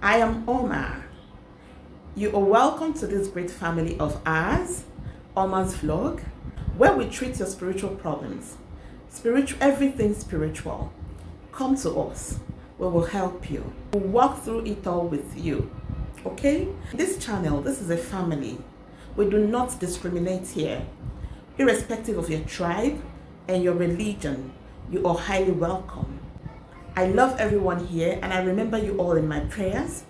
I am Oma. You are welcome to this great family of ours, Oma's Vlog, where we treat your spiritual problems, everything spiritual. Come to us. We will help you. We'll walk through it all with you. Okay? This channel, this is a family. We do not discriminate here. Irrespective of your tribe and your religion, you are highly welcome. I love everyone here and I remember you all in my prayers.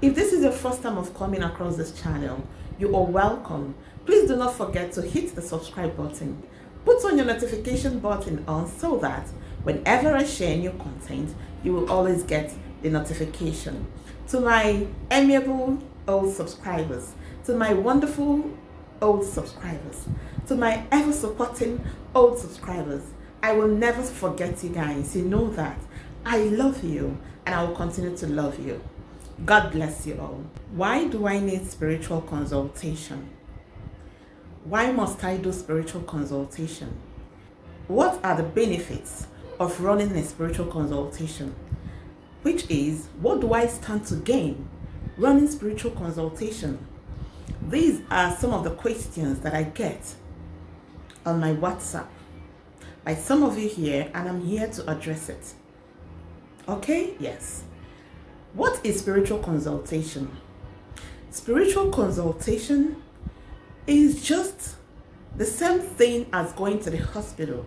If this is your first time of coming across this channel, you are welcome. Please do not forget to hit the subscribe button. Put on your notification button on so that whenever I share new content, you will always get the notification. To my amiable old subscribers, to my wonderful old subscribers, to my ever supporting old subscribers, I will never forget you guys. You know that. I love you and I will continue to love you. God bless you all. Why do I need spiritual consultation? Why must I do spiritual consultation? What are the benefits of running a spiritual consultation? Which is, what do I stand to gain running spiritual consultation? These are some of the questions that I get on my WhatsApp by some of you here, and I'm here to address it. Okay? Yes. What is spiritual consultation? Spiritual consultation is just the same thing as going to the hospital.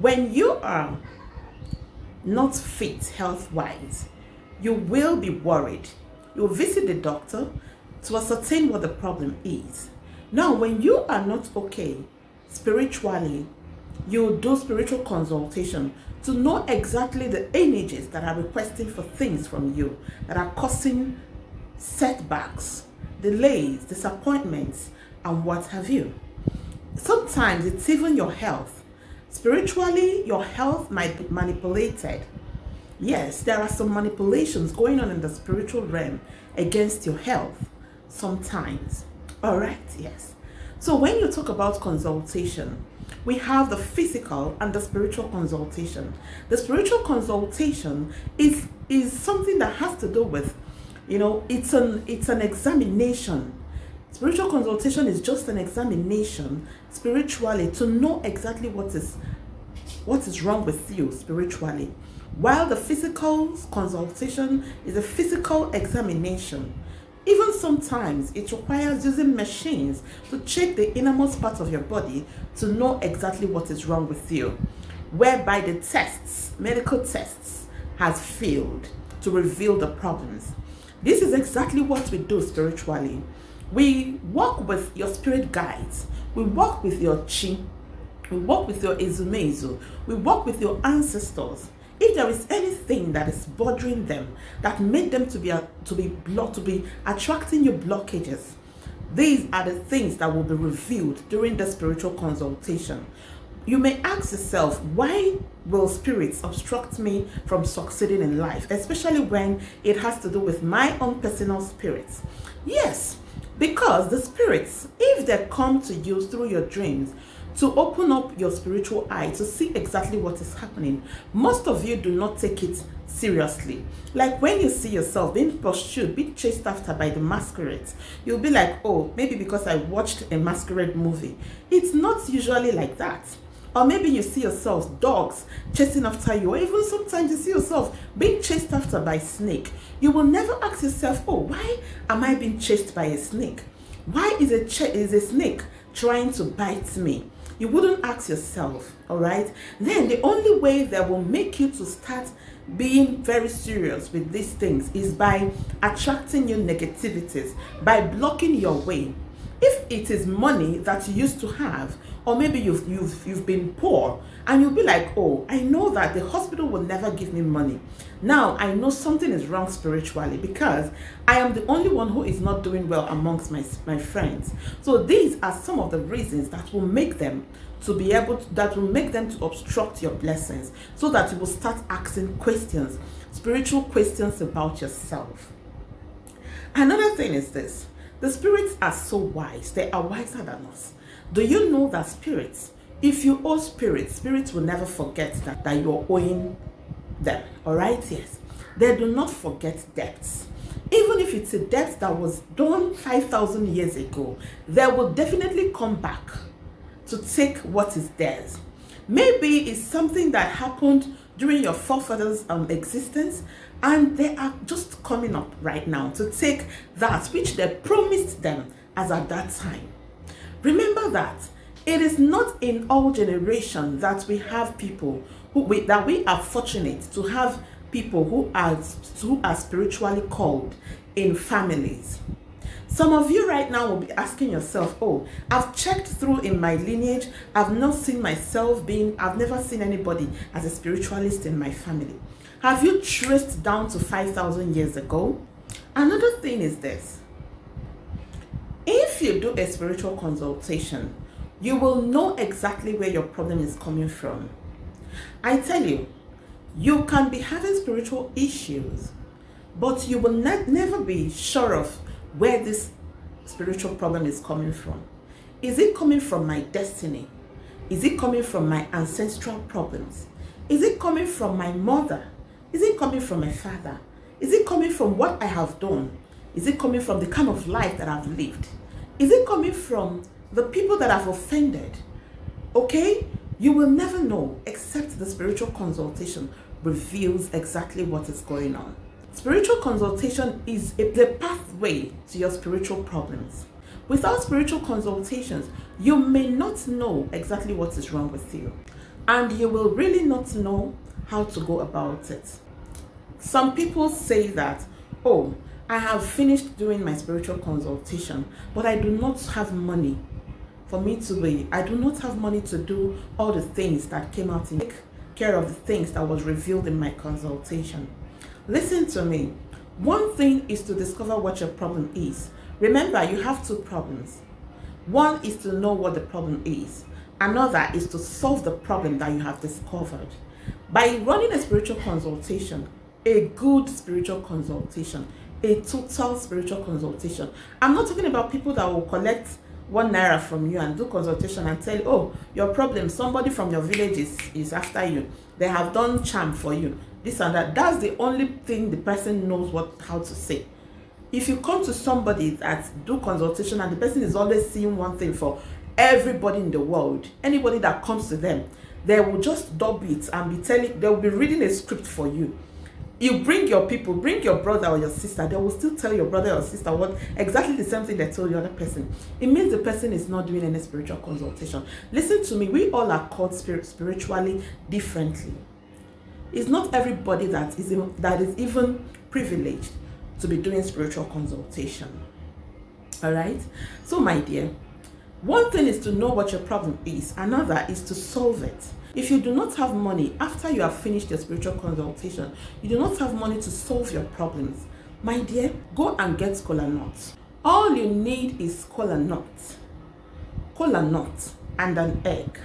When you are not fit health-wise, you will be worried. You will visit the doctor to ascertain what the problem is. Now, when you are not okay spiritually, you do spiritual consultation to know exactly the energies that are requesting for things from you, that are causing setbacks, delays, disappointments, and what have you. Sometimes it's even your health. Spiritually, your health might be manipulated. Yes, there are some manipulations going on in the spiritual realm against your health sometimes. All right, yes. So when you talk about consultation, we have the physical and the spiritual consultation. The spiritual consultation is something that has to do with, it's an examination. Spiritual consultation is just an examination spiritually to know exactly what is wrong with you spiritually. While the physical consultation is a physical examination. Even sometimes it requires using machines to check the innermost part of your body to know exactly what is wrong with you, whereby the medical tests has failed to reveal the problems. This is exactly what we do spiritually. We work with your spirit guides, we work with your chi, we work with your ezumezu, we work with your ancestors. If there is anything that is bothering them, that made them to be attracting you blockages, these are the things that will be revealed during the spiritual consultation. You may ask yourself, why will spirits obstruct me from succeeding in life, especially when it has to do with my own personal spirits? Yes, because the spirits, if they come to you through your dreams, to open up your spiritual eye to see exactly what is happening, most of you do not take it seriously. Like when you see yourself being pursued, being chased after by the masquerades, you'll be like, oh, maybe because I watched a masquerade movie. It's not usually like that. Or maybe you see yourself, dogs chasing after you, or even sometimes you see yourself being chased after by a snake. You will never ask yourself, oh, why am I being chased by a snake? Why is a snake trying to bite me? You wouldn't ask yourself, all right? Then the only way that will make you to start being very serious with these things is by attracting your negativities, by blocking your way. If it is money that you used to have, or maybe you've been poor, and you'll be like, oh, I know that the hospital will never give me money. Now I know something is wrong spiritually because I am the only one who is not doing well amongst my friends. So these are some of the reasons that will make them to obstruct your blessings, so that you will start asking questions, spiritual questions about yourself. Another thing is this: the spirits are so wise, they are wiser than us. Do you know that spirits, if you owe spirits will never forget that you're owing them. All right? Yes. they do not forget debts. Even if it's a debt that was done 5,000 years ago, they will definitely come back to take what is theirs. Maybe it's something that happened during your forefathers' existence, and they are just coming up right now to take that which they promised them as at that time. Remember that it is not in all generations that we have people that we are fortunate to have people who are spiritually called in families. Some of you right now will be asking yourself, oh, I've checked through in my lineage, I've never seen anybody as a spiritualist in my family. Have you traced down to 5,000 years ago? Another thing is this. If you do a spiritual consultation, you will know exactly where your problem is coming from. I tell you, you can be having spiritual issues, but you will never be sure of where this spiritual problem is coming from. Is it coming from my destiny? Is it coming from my ancestral problems? Is it coming from my mother? Is it coming from my father? Is it coming from what I have done? Is it coming from the kind of life that I've lived? Is it coming from the people that I've offended? Okay? You will never know except the spiritual consultation reveals exactly what is going on. Spiritual consultation is the pathway to your spiritual problems. Without spiritual consultations, you may not know exactly what is wrong with you, and you will really not know how to go about it. Some people say that, oh, I have finished doing my spiritual consultation, but I do not have money for me to wait. I do not have money to do all the things that came out in take care of the things that was revealed in my consultation. Listen to me. One thing is to discover what your problem is. Remember, you have two problems. One is to know what the problem is. Another is to solve the problem that you have discovered. By running a spiritual consultation, a good spiritual consultation, a total spiritual consultation. I'm not talking about people that will collect ₦1 from you and do consultation and tell you, oh, your problem, somebody from your village is after you. They have done charm for you. This and that. That's the only thing the person knows how to say. If you come to somebody that do consultation and the person is always seeing one thing for everybody in the world, anybody that comes to them, they will just dub it and they will be reading a script for you. You bring your people, bring your brother or your sister, they will still tell your brother or sister what exactly the same thing they told the other person. It means the person is not doing any spiritual consultation. Listen to me, we all are called spiritually differently. It's not everybody that is even privileged to be doing spiritual consultation. All right? So my dear, one thing is to know what your problem is. Another is to solve it. If you do not have money after you have finished your spiritual consultation, you do not have money to solve your problems, my dear, go and get kola nut. All you need is kola nut, and an egg,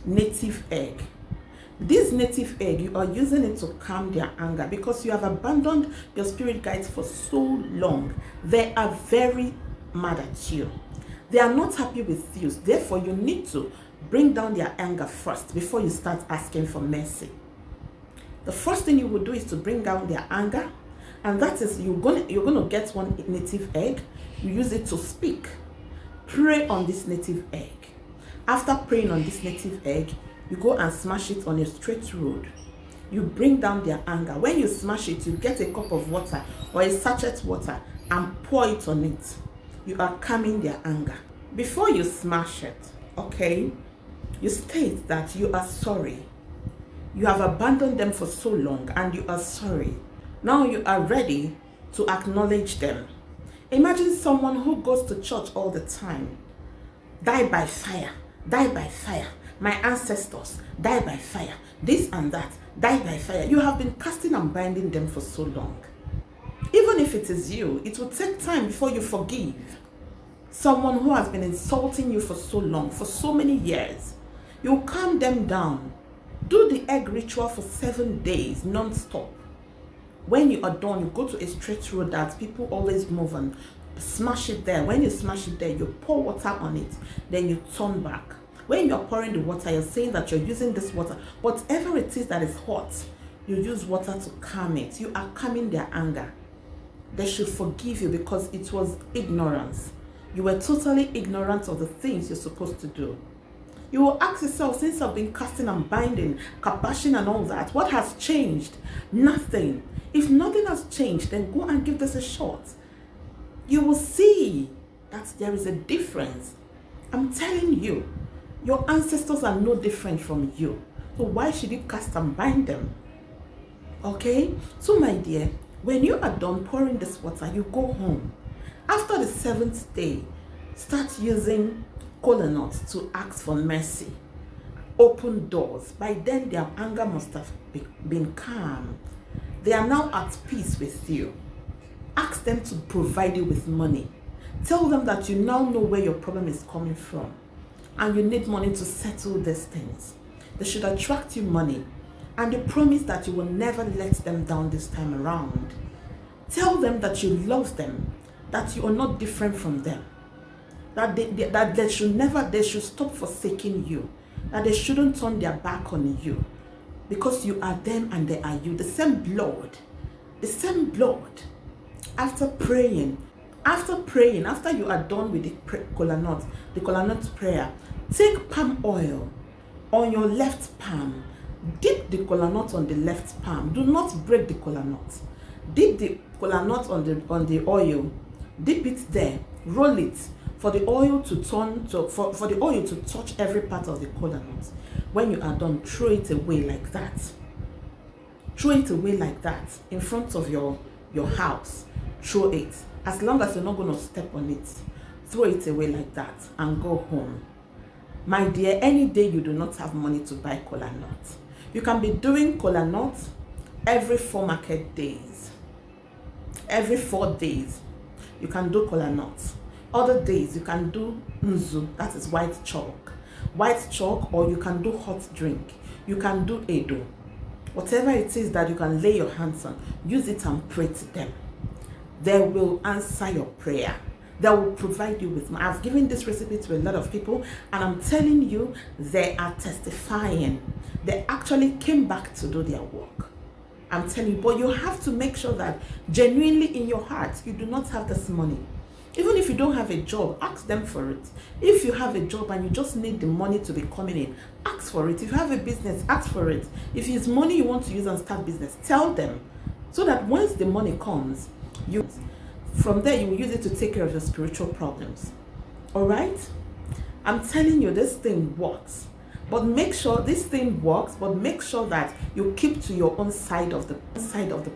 native egg. This native egg, you are using it to calm their anger because you have abandoned your spirit guides for so long. They are very mad at you. They are not happy with you. Therefore, you need to bring down their anger first before you start asking for mercy. The first thing you will do is to bring down their anger, and that is you're going to get one native egg. You use it to speak. Pray on this native egg. After praying on this native egg, you go and smash it on a straight road. You bring down their anger. When you smash it, you get a cup of water or a sachet water and pour it on it. You are calming their anger. Before you smash it, okay, you state that you are sorry. You have abandoned them for so long and you are sorry. Now you are ready to acknowledge them. Imagine someone who goes to church all the time. Die by fire, die by fire. My ancestors, die by fire. This and that, die by fire. You have been casting and binding them for so long. Even if it is you, it will take time before you forgive someone who has been insulting you for so long, for so many years. You calm them down. Do the egg ritual for 7 days, non-stop. When you are done, you go to a straight road that people always move on. Smash it there. When you smash it there, you pour water on it. Then you turn back. When you're pouring the water, you're saying that you're using this water. Whatever it is that is hot, You use water to calm it. You are calming their anger. They should forgive you because it was ignorance. You were totally ignorant of the things you're supposed to do. You will ask yourself, since I've been casting and binding, kabashing and all that, what has changed? Nothing. If nothing has changed, then go and give this a shot. You will see that there is a difference. I'm telling you, your ancestors are no different from you. So why should you cast and bind them? Okay? So my dear, when you are done pouring this water, you go home. After the 7th day, start using kola nuts to ask for mercy. Open doors. By then, their anger must have been calm. They are now at peace with you. Ask them to provide you with money. Tell them that you now know where your problem is coming from and you need money to settle these things. They should attract you money, and you promise that you will never let them down this time around. Tell them that you love them, that you are not different from them, that they should stop forsaking you, that they shouldn't turn their back on you, because you are them and they are you, the same blood. After praying, after you are done with the kola nut prayer, take palm oil on your left palm. Dip the kola nut on the left palm. Do not break the kola nut. Dip the kola nut on the oil. Dip it there. Roll it for the oil to for the oil to touch every part of the kola nut. When you are done, throw it away like that. Throw it away like that in front of your house. Throw it. As long as you're not going to step on it, throw it away like that and go home. My dear, any day you do not have money to buy kola nut, you can be doing kola nut every 4 market days. Every 4 days, you can do kola nut. Other days, you can do nzu, that is white chalk. White chalk, or you can do hot drink. You can do edo. Whatever it is that you can lay your hands on, use it and pray to them. They will answer your prayer. They will provide you with money. I've given this recipe to a lot of people, and I'm telling you, they are testifying. They actually came back to do their work. I'm telling you, but you have to make sure that genuinely in your heart, you do not have this money. Even if you don't have a job, ask them for it. If you have a job and you just need the money to be coming in, ask for it. If you have a business, ask for it. If it's money you want to use and start business, tell them. So that once the money comes, from there you will use it to take care of your spiritual problems. All right? I'm telling you, this thing works. But make sure this thing works, but make sure that you keep to your own side of the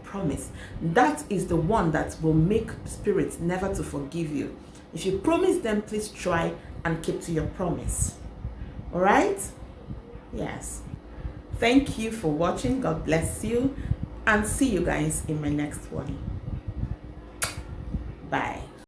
promise. That is the one that will make spirits never to forgive you. If you promise them, please try and keep to your promise. All right? Yes. Thank you for watching. God bless you. And see you guys in my next one. Bye.